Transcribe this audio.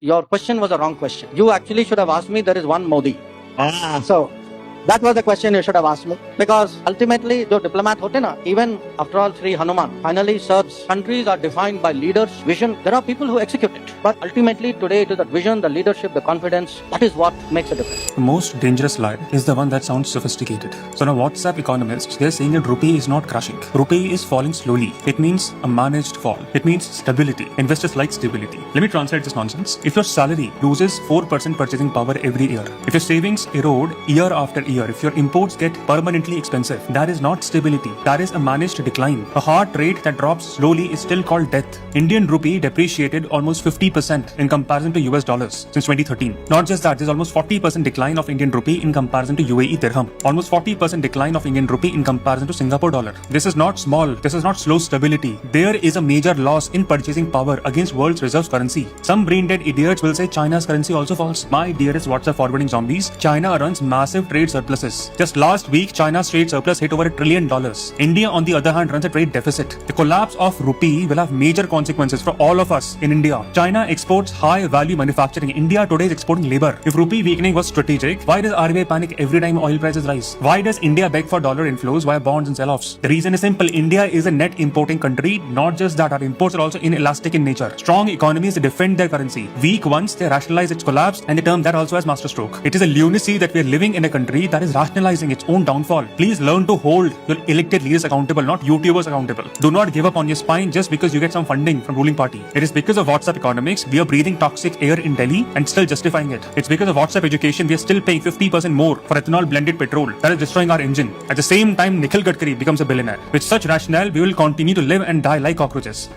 Your question was a wrong question. You actually should have asked me, there is one Modi. So that was the question you should have asked me. Because ultimately, the diplomat hote na, even after all, Sri Hanuman finally serves. Countries are defined by leaders' vision. There are people who execute it. But ultimately, today it is the vision, the leadership, the confidence. That is what makes a difference. The most dangerous lie is the one that sounds sophisticated. So now WhatsApp economists, they're saying that rupee is not crashing. Rupee is falling slowly. It means a managed fall. It means stability. Investors like stability. Let me translate this nonsense. If your salary loses 4% purchasing power every year, if your savings erode year after year, if your imports get permanently expensive, that is not stability. That is a managed decline. A heart rate that drops slowly is still called death. Indian rupee depreciated almost 50% in comparison to US dollars since 2013. Not just that, there's almost 40% decline of Indian rupee in comparison to UAE dirham. Almost 40% decline of Indian rupee in comparison to Singapore dollar. This is not small. This is not slow stability. There is a major loss in purchasing power against world's reserve currency. Some brain-dead idiots will say China's currency also falls. My dearest WhatsApp forwarding zombies, China runs massive trade surpluses. Just last week, China's trade surplus hit over $1 trillion. India, on the other hand, runs a trade deficit. The collapse of rupee will have major consequences for all of us in India. China exports high-value manufacturing. India today is exporting labor. If rupee weakening was strategic, why does RBI panic every time oil prices rise? Why does India beg for dollar inflows via bonds and sell-offs? The reason is simple. India is a net importing country. Not just that, our imports are also inelastic in nature. Strong economies defend their currency. Weak ones, they rationalize its collapse and they term that also as masterstroke. It is a lunacy that we are living in a country that is rationalizing its own downfall. Please learn to hold your elected leaders accountable, not YouTubers accountable. Do not give up on your spine just because you get some funding from ruling party. It is because of WhatsApp economics we are breathing toxic air in Delhi and still justifying it. It's because of WhatsApp education we are still paying 50% more for ethanol blended petrol that is destroying our engine. At the same time, Nikhil Gadkari becomes a billionaire. With such rationale, we will continue to live and die like cockroaches.